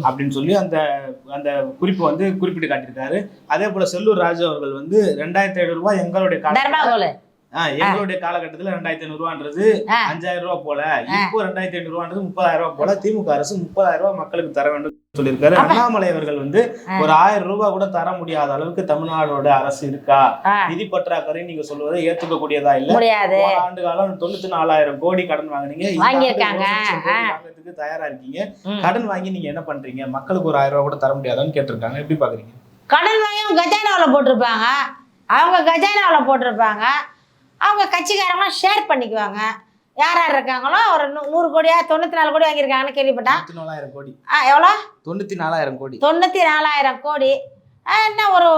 அப்படின்னு சொல்லி அந்த குறிப்பை வந்து குறிப்பிட்டு காட்டியிருக்காரு. அதே போல செல்லூர் ராஜு அவர்கள் வந்து 2500 ரூபாய் எங்களுடைய எங்களுடைய காலகட்டத்தில் 2500 ரூபான்றது 5000 ரூபா போல, இப்போ 2500 ரூபான்றது 30000 ரூபாய் போல, திமுக அரசு 30000 ரூபாய் மக்களுக்கு தர வேண்டும் சொல்லியிருக்காரு. அண்ணாமலை அவர்கள் வந்து ஒரு 1000 ரூபாய் கூட தர முடியாத அளவுக்கு தமிழ்நாடோட அரசு இருக்கா, நிதி பற்றாக்குறை நீங்க சொல்வதை ஏத்துக்க கூடியதா இல்ல. ஆண்டு காலம் 94,000 கோடி கடன் வாங்குறதுக்கு தயாரா இருக்கீங்க, கடன் வாங்கி நீங்க என்ன பண்றீங்க, மக்களுக்கு ஒரு 1000 ரூபாய் கூட தர முடியாதான்னு கேட்டிருக்காங்க. எப்படி பாக்குறீங்க? கடன் வாங்கி கஜானாவில் போட்டிருப்பாங்க, அவங்க கஜானாவில் போட்டிருப்பாங்க, அவங்க கட்சிக்காரங்க ஷேர் பண்ணிக்குவாங்க. யார் யார் இருக்காங்களோ ஒரு 100 கோடியா 94 கோடி வாங்கியிருக்காங்கன்னு கேள்விப்பட்டேன். 94,000 கோடி. எவ்வளோ? 94,000 கோடி. 94,000 கோடி. என்ன ஒரு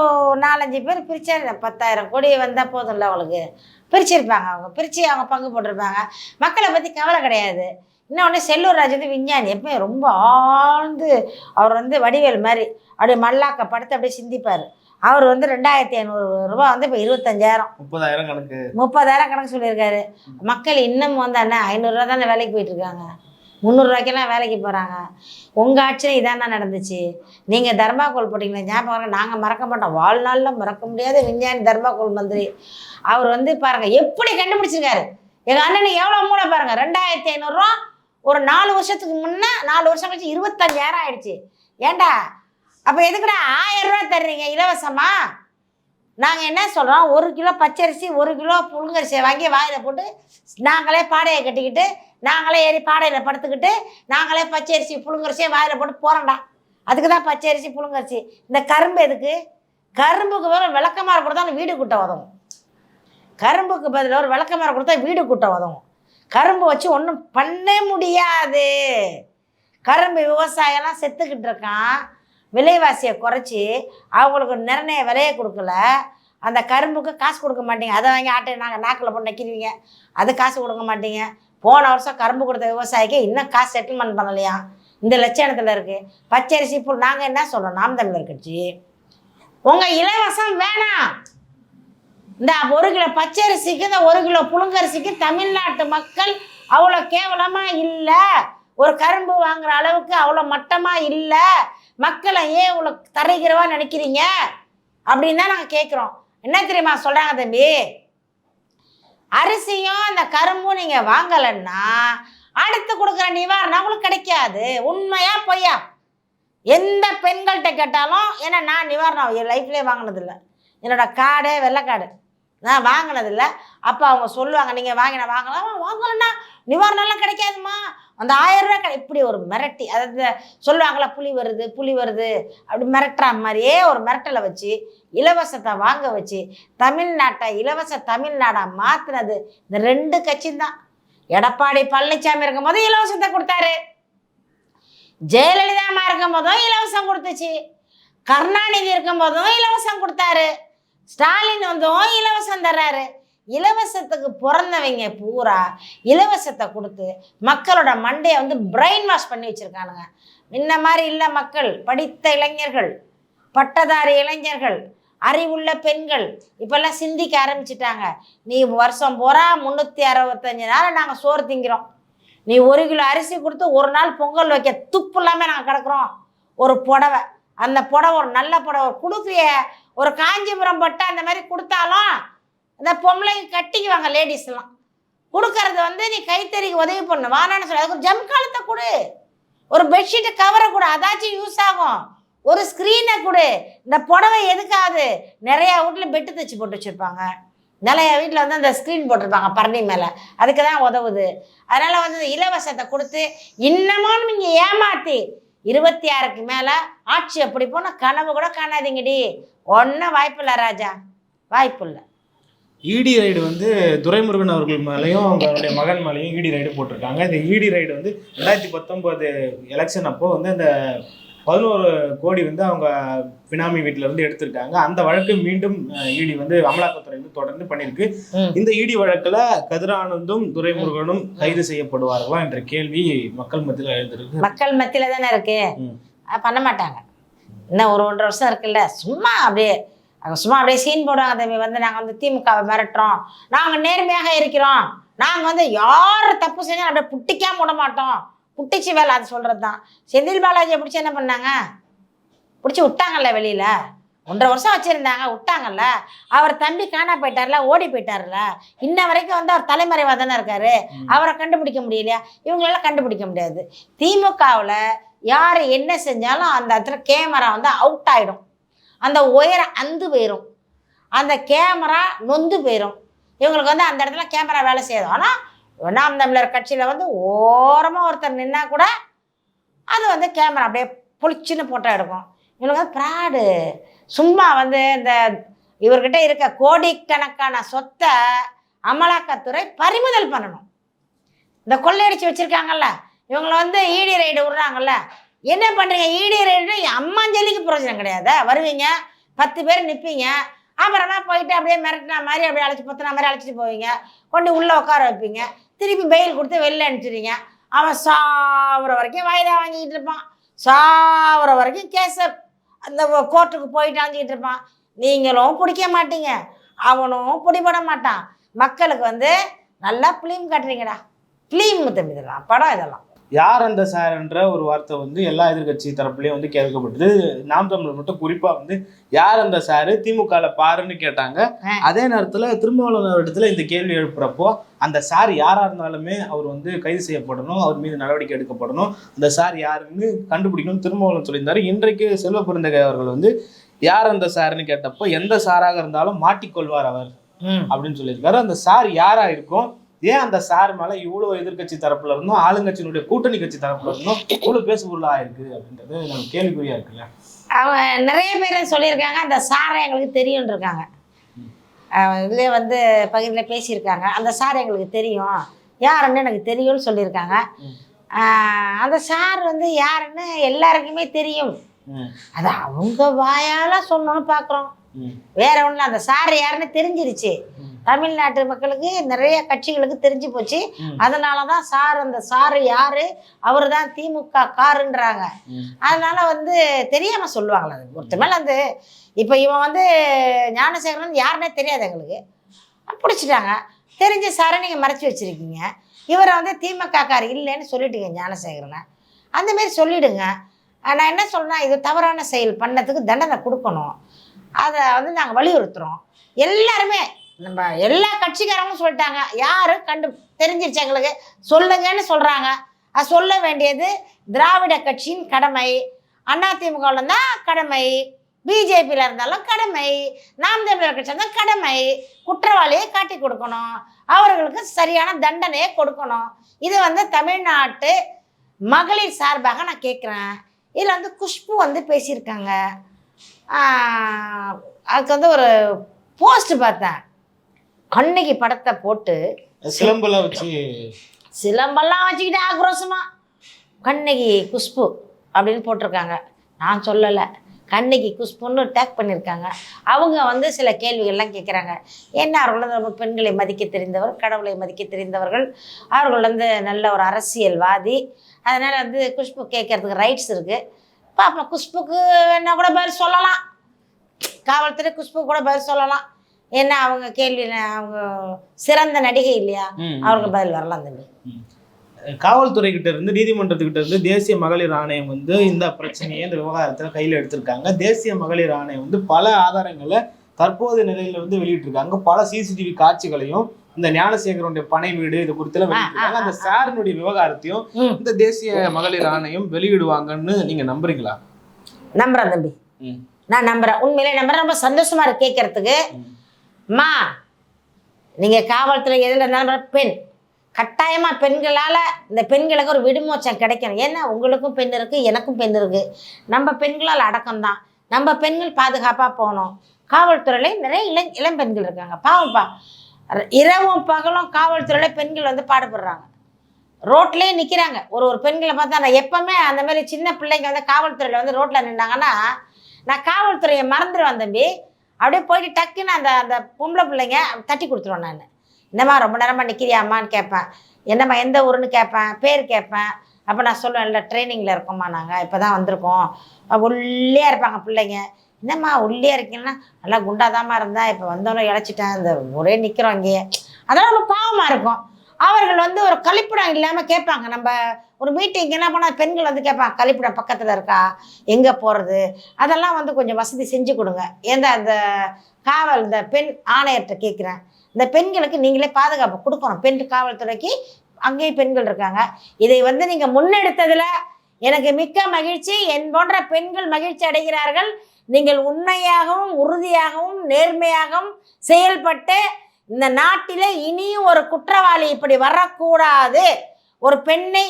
4-5 பேர் பிரிச்சா 10,000 கோடி வந்தால் போதும் இல்லை அவங்களுக்கு? பிரிச்சிருப்பாங்க, அவங்க பிரித்து அவங்க பங்கு போட்டிருப்பாங்க. மக்களை பற்றி கவலை கிடையாது. இன்னொன்று செல்லூர் ராஜ் வந்து விஞ்ஞானி, எப்பயும் ரொம்ப ஆழ்ந்து அவர் வந்து வடிவேல் மாதிரி அப்படியே மல்லாக்க படுத்து அப்படியே சிந்திப்பார். அவர் வந்து 2500 ரூபா வந்து இப்போ 25,000 30,000 கணக்கு சொல்லியிருக்காரு. மக்கள் இன்னும் வந்து அண்ணா 500 ரூபா தானே வேலைக்கு போயிட்டுருக்காங்க, 300 ரூபாய்க்கெல்லாம் வேலைக்கு போகிறாங்க. உங்கள் ஆட்சியில் இதான நடந்துச்சு. நீங்கள் தர்மாக்கோல் போட்டிங்களே ஞாபகம், நாங்கள் மறக்க மாட்டோம், வாழ்நாளில் மறக்க முடியாத விஞ்ஞானி தர்மாக்கோல் மந்திரி. அவர் வந்து பாருங்கள் எப்படி கண்டுபிடிச்சிருக்காரு, எங்கள் அண்ணனுக்கு எவ்வளோ மூளை பாருங்கள், 2500 ரூபா ஒரு 4 வருஷத்துக்கு முன்னே, 4 வருஷம் கழிச்சு 25,000 ஆயிடுச்சு. ஏண்டா அப்போ எதுக்குடா 1000 ரூபா தர்றீங்க இலவசமா? நாங்கள் என்ன சொல்கிறோம், 1 கிலோ பச்சரிசி 1 கிலோ புழுங்கரிசியை வாங்கி வாயில் போட்டு நாங்களே பாடையை கட்டிக்கிட்டு நாங்களே ஏறி பாடையில் படுத்துக்கிட்டு நாங்களே பச்சரிசி புழுங்கரிசியை வாயில் போட்டு போகிறோம்டா. அதுக்கு தான் பச்சரிசி புழுங்கரிசி. இந்த கரும்பு எதுக்கு? கரும்புக்கு பதில் விளக்கமாறு கொடுத்தா வீடு கூட்ட உதவும். கரும்புக்கு பதில் ஒரு விளக்கமாறு கொடுத்தா வீடு கூட்ட உதவும். கரும்பு வச்சு ஒன்றும் பண்ண முடியாது. கரும்பு விவசாயம்லாம் செத்துக்கிட்டு இருக்கான். விலைவாசியை குறைச்சி அவங்களுக்கு நிர்ணய விலையை கொடுக்கல. அந்த கரும்புக்கு காசு கொடுக்க மாட்டீங்க. அதை வாங்கி ஆட்டை நாங்கள் நாக்கில் போட்டு நக்கிடுவீங்க, அது காசு கொடுக்க மாட்டீங்க. போன வருஷம் கரும்பு கொடுத்த விவசாயிக்கு இன்னும் காசு செட்டில்மெண்ட் பண்ணலையா? இந்த லட்சணத்தில் இருக்குது. பச்சரிசி புல் நாங்கள் என்ன சொல்கிறோம், நாம் தமிழர் கட்சி, உங்கள் இலவசம் வேணாம். இந்த 1 கிலோ பச்சரிசிக்கு இந்த 1 கிலோ புழுங்கரிசிக்கு தமிழ்நாட்டு மக்கள் அவ்வளோ கேவலமாக இல்லை. ஒரு கரும்பு வாங்குற அளவுக்கு அவ்வளோ மட்டமாக இல்லை. மக்களை ஏன் இவ்வளோ தரைகிறவா நினைக்கிறீங்க அப்படின்னு தான் நாங்கள் கேட்குறோம். என்ன தெரியுமா சொல்கிறாங்க தம்பி, அரிசியும் அந்த கரும்பும் நீங்கள் வாங்கலைன்னா அடுத்து கொடுக்குற நிவாரணம் உங்களுக்கு கிடைக்காது. உண்மையா பொய்யா? எந்த பெண்கள்கிட்ட கேட்டாலும், ஏன்னா நான் நிவாரணம் என் லைஃப்லேயே வாங்கினதில்லை. என்னோடய கார்டே வெள்ளைக்காடு, நான் வாங்கினதில்லை. அப்போ அவங்க சொல்லுவாங்க, நீங்கள் வாங்கினா வாங்கலாம், வாங்கலைன்னா நிவாரணம்லாம் கிடைக்காதுமா, அந்த 1000 ரூபா இப்படி ஒரு மிரட்டி, அதாவது சொல்லுவாங்களா புலி வருது அப்படி மிரட்டுற மாதிரியே ஒரு மிரட்டலை வச்சு இலவசத்தை வாங்க வச்சு தமிழ்நாட்டை இலவச தமிழ்நாடாக மாற்றினது இந்த 2 கட்சியும் தான். எடப்பாடி பழனிசாமி இருக்கும் போது இலவசத்தை கொடுத்தாரு, ஜெயலலிதா அம்மா இருக்கும் போதும் இலவசம் கொடுத்துச்சு, கருணாநிதி இருக்கும் போதும் இலவசம் கொடுத்தாரு, ஸ்டாலின் வந்தும் இலவசம் தர்றாரு. இலவசத்துக்கு பிறந்தவங்க பூரா இலவசத்தை கொடுத்து மக்களோட மண்டையை பிரெயின் வாஷ் பண்ணி வச்சுருக்கானுங்க. முன்ன மாதிரி இல்லை. மக்கள், படித்த இளைஞர்கள், பட்டதாரி இளைஞர்கள், அறிவுள்ள பெண்கள் இப்போல்லாம் சிந்திக்க ஆரம்பிச்சிட்டாங்க. நீ வருஷம் பூரா 365 நாள் நாங்கள் சோறு திங்கிறோம், நீ 1 கிலோ அரிசி கொடுத்து ஒரு நாள் பொங்கல் வைக்க துப்பு இல்லாமல் நாங்கள் கிடக்குறோம். ஒரு புடவை, அந்த புடவை ஒரு நல்ல புடவை கொடுக்குறிய, ஒரு காஞ்சிபுரம் பட்டு அந்த மாதிரி கொடுத்தாலும் இந்த பொம்பளைங்க கட்டிக்குவாங்க. லேடிஸ்லாம் கொடுக்கறது நீ கைத்தறிக்கு உதவி பண்ணு, வானான்னு சொல்லி அதுக்கு ஒரு ஜம்காலத்தை கொடு, ஒரு பெட்ஷீட்டை கவரை கொடு, அதாச்சும் யூஸ் ஆகும். ஒரு ஸ்க்ரீனை கொடு. இந்த புடவை எதுக்காது? நிறையா வீட்டில் பெட்டு தைச்சி போட்டு வச்சுருப்பாங்க, நிறைய வீட்டில் அந்த ஸ்க்ரீன் போட்டிருப்பாங்க பரணி மேலே, அதுக்கு தான் உதவுது. அதனால் இலவசத்தை கொடுத்து இன்னமும் நீங்கள் ஏமாற்றி 26க்கு மேலே ஆட்சி எப்படி போனால் கனவு கூட காணாதீங்கடி. ஒன்றும் வாய்ப்பு இல்லை ராஜா, வாய்ப்பு இல்லை. இடி ரைடு துரைமுருகன் அவர்கள் மேலேயும் அவங்களுடைய மகன் மேலேயும் இடி ரைடு போட்டிருக்காங்க. இந்த இடி ரைடு 2019 எலெக்ஷன் அப்போ அந்த 11 கோடி அவங்க பினாமி வீட்டில இருந்து எடுத்திருக்காங்க. அந்த வழக்கு மீண்டும் இடி அமலாக்கத்துறை தொடர்ந்து பண்ணியிருக்கு. இந்த இடி வழக்குல கதிரானந்தும் துரைமுருகனும் கைது செய்யப்படுவார்களா என்ற கேள்வி மக்கள் மத்தியில் எழுந்திருக்கு. மக்கள் மத்தியில தானே இருக்கு, பண்ண மாட்டாங்க. இன்னும் ஒரு 1.5 வருஷம் இருக்குல்ல, சும்மா அப்படியே சீன் போடுவாங்க தம்பி. நாங்கள் திமுகவை மிரட்டுறோம், நாங்கள் நேர்மையாக இருக்கிறோம், நாங்கள் யார் தப்பு செஞ்சாலும் அப்படியே புட்டிக்காம விட மாட்டோம், புட்டிச்சு வேலை. அது சொல்கிறது தான். செந்தில் பாலாஜியை பிடிச்சி என்ன பண்ணாங்க? பிடிச்சி விட்டாங்கல்ல வெளியில். 1.5 வருஷம் வச்சுருந்தாங்க, விட்டாங்கல்ல. அவர் தம்பி காணா போயிட்டார்ல, ஓடி போயிட்டார்ல. இன்ன வரைக்கும் அவர் தலைமறைவாக தானே இருக்காரு. அவரை கண்டுபிடிக்க முடியலையா? இவங்களெல்லாம் கண்டுபிடிக்க முடியாது. திமுகவில் யார் என்ன செஞ்சாலும் அந்த இடத்துல கேமரா அவுட் ஆகிடும், அந்த ஒயரை அந்து போயிடும், அந்த கேமரா நொந்து போயிடும். இவங்களுக்கு அந்த இடத்துல கேமரா வேலை செய்யுது. ஆனால் நாம் தமிழர் கட்சியில் ஓரமாக ஒருத்தர் நின்னா கூட அது கேமரா அப்படியே பொழிச்சின்னு போட்டோ எடுக்கும். இவங்களுக்கு ப்ராடு. சும்மா இந்த இவர்கிட்ட இருக்க கோடிக்கணக்கான சொத்தை அமலாக்கத்துறை பறிமுதல் பண்ணணும். இந்த கொள்ளையடிச்சு வச்சுருக்காங்கல்ல, இவங்களை இடி ரைடு விடுறாங்கல்ல, என்ன பண்ணுறீங்க? இடி ரைடு அம்மாஞ்சலிக்கு பிரயோஜனம் கிடையாது. வருவீங்க, 10 பேர் நிற்பீங்க, அப்புறமா போயிட்டு அப்படியே மிரட்டினா மாதிரி அப்படியே பொத்தினா மாதிரி அழைச்சிட்டு போவீங்க, கொண்டு உள்ளே உட்கார வைப்பீங்க, திருப்பி பெயில் கொடுத்து வெளில அனுப்பிச்சிடுங்க. அவன் சாவுற வரைக்கும் வாய்தா வாங்கிக்கிட்டு இருப்பான், சாவுற வரைக்கும் கேஸை அந்த கோர்ட்டுக்கு போயிட்டு அழைச்சிக்கிட்டு இருப்பான். நீங்களும் பிடிக்க மாட்டீங்க, அவனும் பிடிபட மாட்டான். மக்களுக்கு நல்லா ஃபிலிம் காட்டுறீங்கடா, ஃபிலிம் தம்பி, இதெல்லாம் படம், இதெல்லாம் யார் அந்த சார்ன்ற ஒரு வார்த்தை வந்து எல்லா எதிர்கட்சி தரப்புலையும் வந்து கேட்கப்பட்டது. நாம் தமிழர் மட்டும் குறிப்பா வந்து யார் அந்த சாரு, திமுகல பாருன்னு கேட்டாங்க. அதே நேரத்துல திருமாவளவன் இடத்துல இந்த கேள்வி எழுப்புறப்போ அந்த சார் யாரா இருந்தாலுமே அவர் வந்து கைது செய்யப்படணும், அவர் மீது நடவடிக்கை எடுக்கப்படணும், அந்த சார் யாருன்னு கண்டுபிடிக்கணும் திருமாவளவன் சொல்லியிருந்தாரு. இன்றைக்கு செல்வ பெருந்தகை அவர்கள் வந்து யார் அந்த சாருன்னு கேட்டப்போ எந்த சாராக இருந்தாலும் மாட்டிக்கொள்வார் அவர் அப்படின்னு சொல்லியிருக்காரு. அந்த சார் யாரா இருக்கும், ஏன் அந்த சார் மேல இவ்வளவு எதிர்கட்சி தரப்புல இருந்தும் ஆளுங்கட்சியினுடைய கூட்டணி கட்சி தரப்புல இருந்தும் இவ்வளவு பேசு பொருளா இருக்கு அப்படின்றது நம்ம கேள்விக்குறியா இருக்குல்ல. அவங்க நிறைய பேர் சொல்லியிருக்காங்க அந்த சாரை எங்களுக்கு தெரியும் இருக்காங்க, இதுலேயே வந்து பகிர்ல பேசியிருக்காங்க. அந்த சார் எங்களுக்கு தெரியும், யாருன்னு எனக்கு தெரியும்னு சொல்லியிருக்காங்க. அந்த சார் வந்து யாருன்னு எல்லாருக்குமே தெரியும், அது அவங்க வாயால சொன்னோன்னு பார்க்குறோம். வேற ஒன்றும் அந்த சார் யாருன்னு தெரிஞ்சிருச்சு, தமிழ்நாட்டு மக்களுக்கு நிறைய கட்சிகளுக்கு தெரிஞ்சு போச்சு. அதனாலதான் சார் அந்த சாரு யாரு, அவரு தான் திமுக காருன்றாங்க. அதனால வந்து தெரியாம சொல்லுவாங்களா அது ஒருத்த மேல வந்து. இப்ப இவன் வந்து ஞானசேகரன் யாருன்னே தெரியாது எங்களுக்கு, பிடிச்சிட்டாங்க. தெரிஞ்ச சாரை நீங்க மறைச்சு வச்சிருக்கீங்க, இவரை வந்து திமுக கார் இல்லைன்னு சொல்லிட்டுங்க ஞானசேகரனை. அந்த மாதிரி சொல்லிடுங்க. நான் என்ன சொல்றேன், இது தவறான செயல் பண்ணதுக்கு தண்டனை கொடுக்கணும், அதை வந்து நாங்கள் வலியுறுத்துறோம். எல்லாருமே நம்ம எல்லா கட்சிக்காரங்களும் சொல்லிட்டாங்க, யாரு தெரிஞ்சிருச்சு எங்களுக்கு சொல்லுங்கன்னு சொல்றாங்க. அது சொல்ல வேண்டியது திராவிட கட்சியின் கடமை, அதிமுகவில் இருந்தால் கடமை, பிஜேபியில் இருந்தாலும் கடமை, நாம் தமிழர் கட்சி இருந்தால் கடமை. குற்றவாளியை காட்டி கொடுக்கணும், அவர்களுக்கு சரியான தண்டனையை கொடுக்கணும். இது வந்து தமிழ்நாட்டு மகளிர் சார்பாக நான் கேட்குறேன். இதில் வந்து குஷ்பு வந்து பேசியிருக்காங்க. அதுக்கு வந்து ஒரு போஸ்ட் பார்த்தேன், கண்ணகி படத்தை போட்டு சிலம்பெல்லாம் வச்சுக்கிட்டு ஆக்ரோஷமா கண்ணகி குஷ்பு அப்படின்னு போட்டிருக்காங்க. நான் சொல்லலை, கண்ணகி குஷ்புன்னு டேக் பண்ணியிருக்காங்க. அவங்க வந்து சில கேள்விகள்லாம் கேட்குறாங்க. என்ன அவர்கள் வந்து பெண்களை மதிக்க தெரிந்தவர், கடவுளை மதிக்க தெரிந்தவர்கள், அவர்கள் வந்து நல்ல ஒரு அரசியல்வாதி, அதனால் வந்து குஷ்பு கேட்கறதுக்கு ரைட்ஸ் இருக்குது. பாப்பா குஷ்புக்கு என்ன கூட பதில் சொல்லலாம், காவல்துறை குஷ்பு கூட பதில் சொல்லலாம். ஏன்னா அவங்க கேள்வி, அவங்க சிறந்த நடிகை இல்லையா, அவருக்கு பதில் வரலாம். தம்பி, காவல்துறை கிட்ட இருந்து நீதிமன்றத்துக்கிட்ட இருந்து தேசிய மகளிர் ஆணையம் வந்து இந்த பிரச்சனையை இந்த விவகாரத்துல கையில எடுத்திருக்காங்க. தேசிய மகளிர் ஆணையம் வந்து பல ஆதாரங்களை தற்போதைய நிலையில வந்து வெளியிட்டிருக்காங்க. பல சிசிடிவி காட்சிகளையும் இந்த ஞானசேகரனுடைய பனை வீடு இது குறித்து வெளியிட்டிருக்காங்க. அந்த சாரினுடைய விவகாரத்தையும் இந்த தேசிய மகளிர் ஆணையம் வெளியிடுவாங்கன்னு நீங்க நம்புறீங்களா? நம்புறேன் தம்பி, நான் நம்புறேன், உண்மையிலே நம்புறேன். ரொம்ப சந்தோஷமா இருக்கு கேட்கறதுக்கு. அம்மா, நீங்க காவல்துறை எதில் இருந்தாலும் பெண், கட்டாயமா பெண்களால இந்த பெண்களுக்கு ஒரு விடுமோச்சம் கிடைக்கணும். ஏன்னா உங்களுக்கும் பெண் இருக்கு, எனக்கும் பெண் இருக்கு. நம்ம பெண்களால் அடக்கம்தான், நம்ம பெண்கள் பாதுகாப்பா போகணும். காவல்துறையில நிறைய இளம் பெண்கள் இருக்காங்க, பாவம்ப்பா. இரவும் பகலும் காவல்துறையில பெண்கள் வந்து பாடுபடுறாங்க, ரோட்லேயே நிற்கிறாங்க. ஒரு பெண்களை பார்த்தா நான் எப்பவுமே அந்த மாதிரி சின்ன பிள்ளைங்க வந்து காவல்துறையில் வந்து ரோட்டில் நின்றாங்கன்னா நான் காவல்துறையை மறந்துடுவேன் தம்பி. அப்படியே போயிட்டு டக்குன்னு அந்த பொம்பளை பிள்ளைங்க தட்டி கொடுத்துருவேன். நான் என்னம்மா ரொம்ப நேரமாக நிற்கிறியாம்மான்னு கேட்பேன், என்னம்மா எந்த ஊருன்னு கேட்பேன், பேர் கேட்பேன். அப்போ நான் சொல்லுவேன், இல்லை ட்ரைனிங்கில் இருக்கோம்மா, நாங்கள் இப்போ தான் வந்திருக்கோம். உள்ளே இருப்பாங்க பிள்ளைங்க, என்னம்மா உள்ளே இருக்கீங்கன்னா, நல்லா குண்டாதாம்மா இருந்தால் இப்போ வந்தோன்னே இழைச்சிட்டேன், இந்த ஒரே நிற்கிறோம் இங்கேயே. அதெல்லாம் ரொம்ப பாவமாக இருக்கும். அவர்கள் வந்து ஒரு கழிப்பிடம் இல்லாமல் கேட்பாங்க. நம்ம ஒரு மீட்டிங் என்ன பண்ணால் பெண்கள் வந்து கேட்பாங்க, கழிப்பிடம் பக்கத்தில் இருக்கா, எங்கே போகிறது, அதெல்லாம் வந்து கொஞ்சம் வசதி செஞ்சு கொடுங்க. அந்த காவல் இந்த பெண் ஆணையர்கிட்ட கேட்குறேன், இந்த பெண்களுக்கு நீங்களே பாதுகாப்பு கொடுக்கணும். பெண் காவல்துறைக்கு அங்கேயும் பெண்கள் இருக்காங்க. இதை வந்து நீங்கள் முன்னெடுத்ததில் எனக்கு மிக்க மகிழ்ச்சி. என் போன்ற பெண்கள் மகிழ்ச்சி அடைகிறார்கள். நீங்கள் உண்மையாகவும் உறுதியாகவும் நேர்மையாகவும் செயல்பட்டு இந்த நாட்டிலே இனியும் ஒரு குற்றவாளி இப்படி வரக்கூடாது, ஒரு பெண்ணை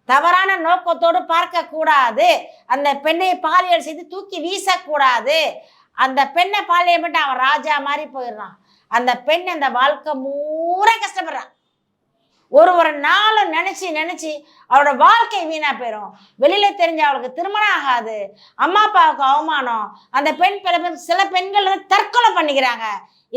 தவறான நோக்கத்தோடு பார்க்க கூடாது, அந்த பெண்ணை பாலியல் செய்து தூக்கி வீசக்கூடாது. அந்த பெண்ணை பாலியல் பண்ணிட்டு அவன் ராஜா மாதிரி போயிடுறான். அந்த பெண் அந்த வாழ்க்கை பூரா கஷ்டப்படுறான். ஒரு நாளும் நினைச்சு அவளோட வாழ்க்கை வீணா போயிடும். வெளியில தெரிஞ்ச அவளுக்கு திருமணம் ஆகாது, அம்மா அப்பாவுக்கு அவமானம். அந்த பெண் சில பெண்கள் வந்து தற்கொலை பண்ணிக்கிறாங்க.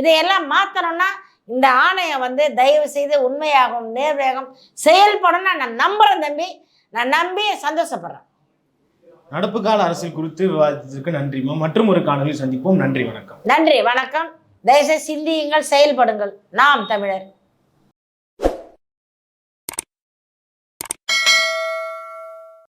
இதையெல்லாம் மாற்றணும்னா இந்த ஆணையம் வந்து தயவு செய்து உண்மையாகவும் நேர்வேகம் செயல்படும். நான் நம்புறேன் தம்பி, நான் நம்பி சந்தோஷப்படுறேன். நடப்பு கால அரசியல் குறித்து விவாதித்ததுக்கு நன்றிமா. மற்றும் ஒரு காணொலியில் சந்திப்போம். நன்றி, வணக்கம். நன்றி, வணக்கம். தயவுசெய்து சிந்தியுங்கள், செயல்படுங்கள். நாம் தமிழர்.